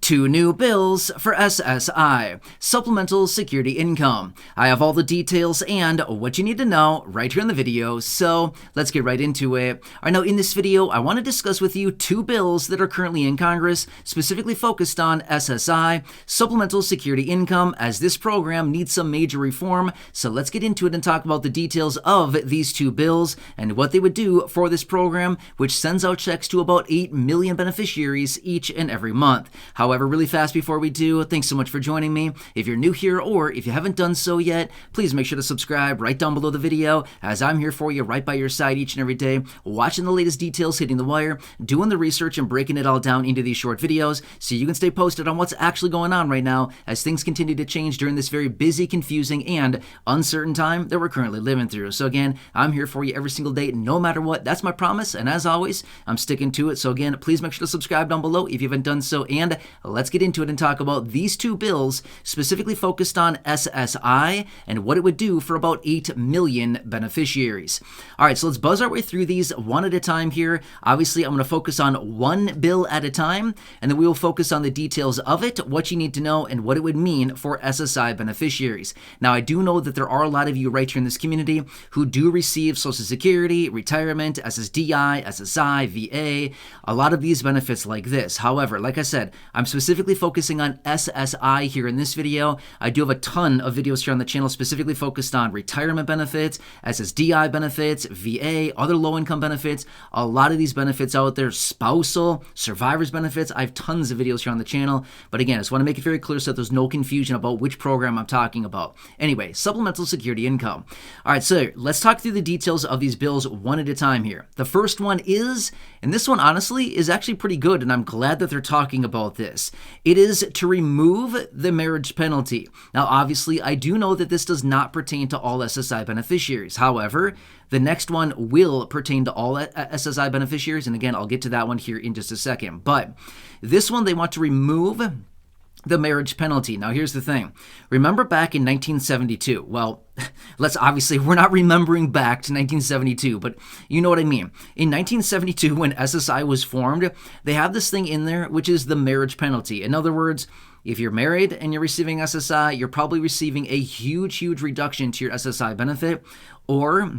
Two new bills for SSI, Supplemental Security Income. I have all the details and what you need to know right here in the video, so let's get right into it. All right, now in this video, I want to discuss with you two bills that are currently in Congress, specifically focused on SSI, Supplemental Security Income, as this program needs some major reform. So let's get into it and talk about the details of these two bills and what they would do for this program, which sends out checks to about 8 million beneficiaries each and every month. However, really fast before we do, thanks so much for joining me. If you're new here or if you haven't done so yet, please make sure to subscribe right down below the video, as I'm here for you right by your side each and every day, watching the latest details hitting the wire, doing the research and breaking it all down into these short videos so you can stay posted on what's actually going on right now as things continue to change during this very busy, confusing, and uncertain time that we're currently living through. So again, I'm here for you every single day, no matter what. That's my promise, and as always, I'm sticking to it. So again, please make sure to subscribe down below if you haven't done so, and let's get into it and talk about these two bills specifically focused on SSI and what it would do for about 8 million beneficiaries. All right, so let's buzz our way through these one at a time here. Obviously, I'm going to focus on one bill at a time, and then we will focus on the details of it, what you need to know, and what it would mean for SSI beneficiaries. Now, I do know that there are a lot of you right here in this community who do receive Social Security, retirement, SSDI, SSI, VA, a lot of these benefits like this. However, like I said, I'm specifically focusing on SSI here in this video. I do have a ton of videos here on the channel specifically focused on retirement benefits, SSDI benefits, VA, other low-income benefits, a lot of these benefits out there, spousal, survivor's benefits. I have tons of videos here on the channel, but again, I just want to make it very clear so that there's no confusion about which program I'm talking about. Anyway, Supplemental Security Income. All right, so let's talk through the details of these bills one at a time here. The first one is, and this one honestly is actually pretty good, and I'm glad that they're talking about this. It is to remove the marriage penalty. Now, obviously, I do know that this does not pertain to all SSI beneficiaries. However, the next one will pertain to all SSI beneficiaries, and again, I'll get to that one here in just a second. But this one, they want to remove the marriage penalty. Now, here's the thing. Remember back in 1972? Well, we're not remembering back to 1972, but you know what I mean. In 1972, when SSI was formed, they have this thing in there, which is the marriage penalty. In other words, if you're married and you're receiving SSI, you're probably receiving a huge, huge reduction to your SSI benefit, or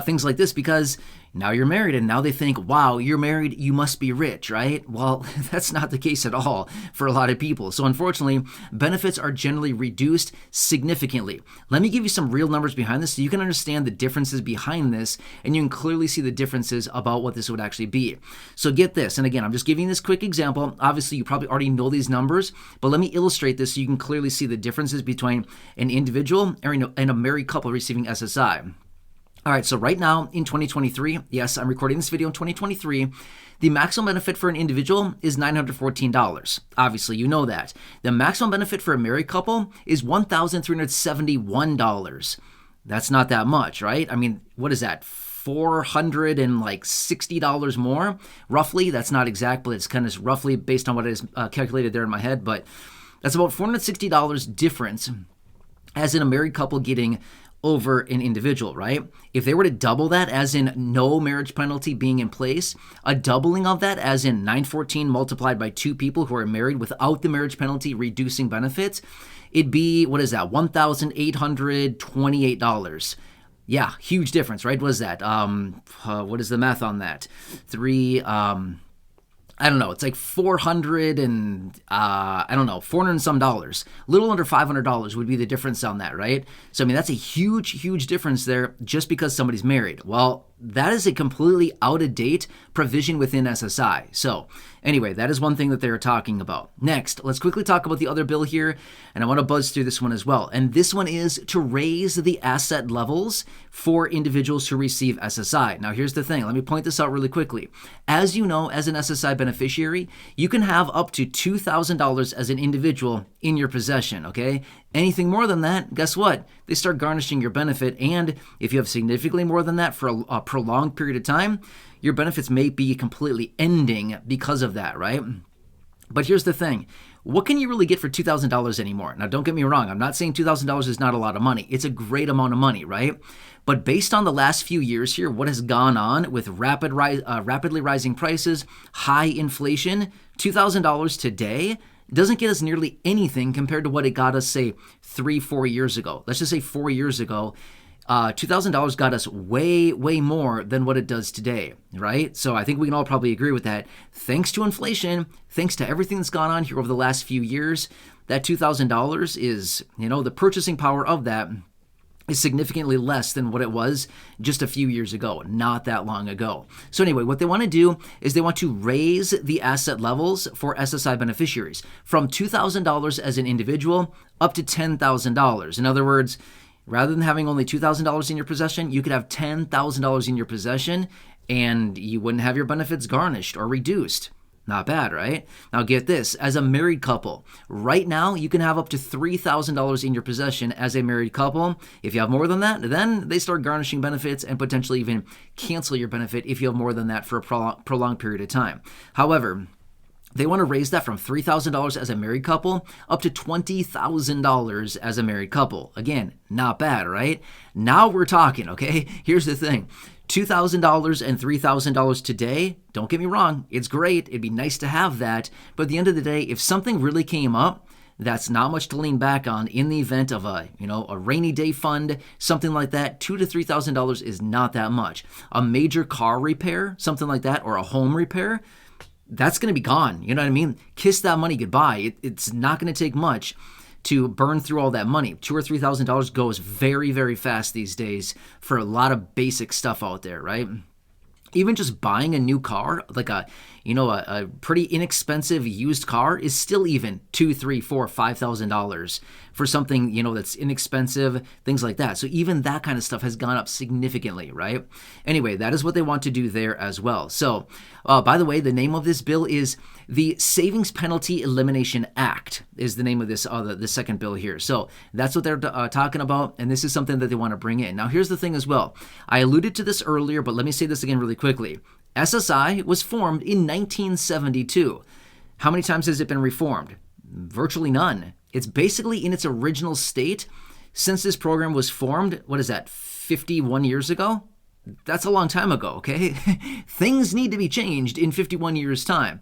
things like this, because now you're married and now they think, wow, you're married, you must be rich, right? Well, that's not the case at all for a lot of people. So unfortunately, benefits are generally reduced significantly. Let me give you some real numbers behind this so you can understand the differences behind this and you can clearly see the differences about what this would actually be. So get this, and again, I'm just giving this quick example. Obviously, you probably already know these numbers, but let me illustrate this so you can clearly see the differences between an individual and a married couple receiving SSI. All right, so right now in 2023, yes, I'm recording this video in 2023, the maximum benefit for an individual is $914. Obviously, you know that. The maximum benefit for a married couple is $1,371. That's not that much, right? I mean, what is that? $460 more, roughly. That's not exact, but it's kind of roughly based on what is calculated there in my head, but that's about $460 difference as in a married couple getting over an individual, right? If they were to double that, as in no marriage penalty being in place, a doubling of that, as in 914 multiplied by two people who are married without the marriage penalty reducing benefits, it'd be, what is that, $1,828. Yeah, huge difference, right? What is that? What is the math on that? I don't know, it's like $400 and some dollars. A little under $500 would be the difference on that, right? So, I mean, that's a huge, huge difference there just because somebody's married. Well, that is a completely out-of-date provision within SSI. So, anyway, that is one thing that they're talking about. Next, let's quickly talk about the other bill here, and I want to buzz through this one as well. And this one is to raise the asset levels for individuals who receive SSI. Now, here's the thing. Let me point this out really quickly. As you know, as an SSI beneficiary, you can have up to $2,000 as an individual in your possession, okay? Anything more than that, guess what? They start garnishing your benefit, and if you have significantly more than that for a prolonged period of time, your benefits may be completely ending because of that, right? But here's the thing. What can you really get for $2,000 anymore? Now, don't get me wrong. I'm not saying $2,000 is not a lot of money. It's a great amount of money, right? But based on the last few years here, what has gone on with rapidly rising prices, high inflation, $2,000 today doesn't get us nearly anything compared to what it got us, say, 3-4 years ago. Let's just say 4 years ago. $2,000 got us way, way more than what it does today, right? So I think we can all probably agree with that. Thanks to inflation, thanks to everything that's gone on here over the last few years, that $2,000 is, the purchasing power of that is significantly less than what it was just a few years ago, not that long ago. So anyway, what they want to do is they want to raise the asset levels for SSI beneficiaries from $2,000 as an individual up to $10,000. In other words, rather than having only $2,000 in your possession, you could have $10,000 in your possession and you wouldn't have your benefits garnished or reduced. Not bad, right? Now get this, as a married couple, right now you can have up to $3,000 in your possession as a married couple. If you have more than that, then they start garnishing benefits and potentially even cancel your benefit if you have more than that for a prolonged period of time. However, they want to raise that from $3,000 as a married couple up to $20,000 as a married couple. Again, not bad, right? Now we're talking, okay? Here's the thing. $2,000 and $3,000 today, don't get me wrong, it's great. It'd be nice to have that. But at the end of the day, if something really came up, that's not much to lean back on in the event of a rainy day fund, something like that. $2,000 to $3,000 is not that much. A major car repair, something like that, or a home repair, that's going to be gone. You know what I mean? Kiss that money goodbye. It's not going to take much to burn through all that money. $2,000 or $3,000 goes very, very fast these days for a lot of basic stuff out there, right? Even just buying a new car, like a pretty inexpensive used car, is still even $2,000, $3,000, $4,000, $5,000 for something that's inexpensive, things like that. So even that kind of stuff has gone up significantly, right? Anyway, that is what they want to do there as well. So, by the way, the name of this bill is the Savings Penalty Elimination Act is the name of this the second bill here. So that's what they're talking about, and this is something that they want to bring in. Now, here's the thing as well. I alluded to this earlier, but let me say this again really quickly. SSI was formed in 1972. How many times has it been reformed? Virtually none. It's basically in its original state since this program was formed. What is that, 51 years ago? That's a long time ago, okay? Things need to be changed in 51 years' time.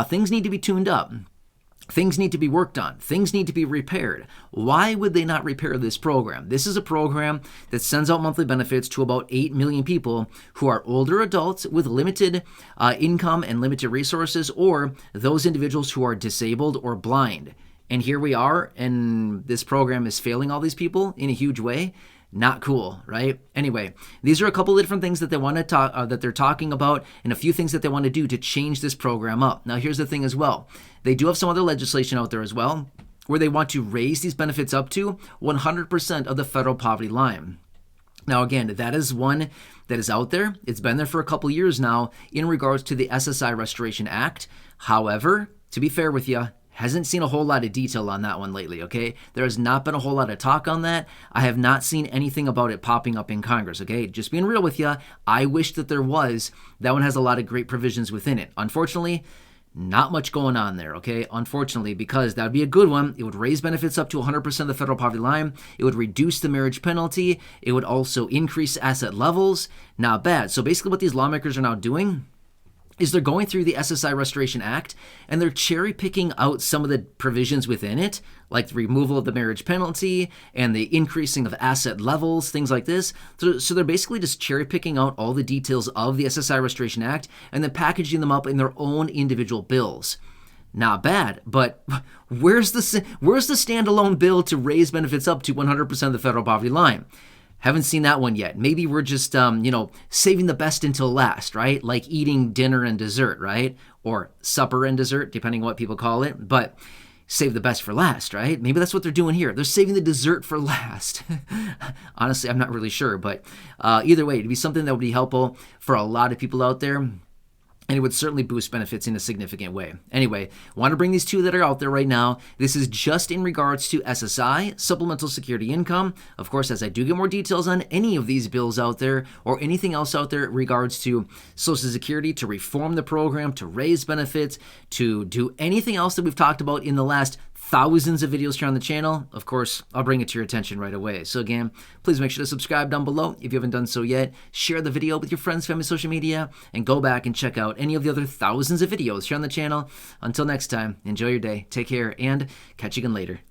Things need to be tuned up. Things need to be worked on. Things need to be repaired. Why would they not repair this program? This is a program that sends out monthly benefits to about 8 million people who are older adults with limited income and limited resources, or those individuals who are disabled or blind. And here we are, and this program is failing all these people in a huge way. Not cool, right? Anyway, these are a couple of different things that they want to talk that they're talking about, and a few things that they want to do to change this program up. Now, here's the thing as well. They do have some other legislation out there as well, where they want to raise these benefits up to 100% of the federal poverty line. Now, again, that is one that is out there. It's been there for a couple years now in regards to the SSI Restoration Act. However, to be fair with you, hasn't seen a whole lot of detail on that one lately, okay? There has not been a whole lot of talk on that. I have not seen anything about it popping up in Congress, okay? Just being real with you, I wish that there was. That one has a lot of great provisions within it. Unfortunately, not much going on there, okay? Unfortunately, because that would be a good one. It would raise benefits up to 100% of the federal poverty line. It would reduce the marriage penalty. It would also increase asset levels. Not bad. So basically what these lawmakers are now doing is they're going through the SSI Restoration Act and they're cherry picking out some of the provisions within it, like the removal of the marriage penalty and the increasing of asset levels, things like this. So they're basically just cherry picking out all the details of the SSI Restoration Act and then packaging them up in their own individual bills. Not bad, but where's the standalone bill to raise benefits up to 100% of the federal poverty line? Haven't seen that one yet. Maybe we're just, saving the best until last, right? Like eating dinner and dessert, right? Or supper and dessert, depending on what people call it. But save the best for last, right? Maybe that's what they're doing here. They're saving the dessert for last. Honestly, I'm not really sure. But either way, it'd be something that would be helpful for a lot of people out there. and it would certainly boost benefits in a significant way. Anyway, want to bring these two that are out there right now. This is just in regards to SSI, Supplemental Security Income. Of course, as I do get more details on any of these bills out there or anything else out there in regards to Social Security, to reform the program, to raise benefits, to do anything else that we've talked about in the last thousands of videos here on the channel, of course, I'll bring it to your attention right away. So again, please make sure to subscribe down below if you haven't done so yet. Share the video with your friends, family, social media, and go back and check out any of the other thousands of videos here on the channel. Until next time, enjoy your day, take care, and catch you again later.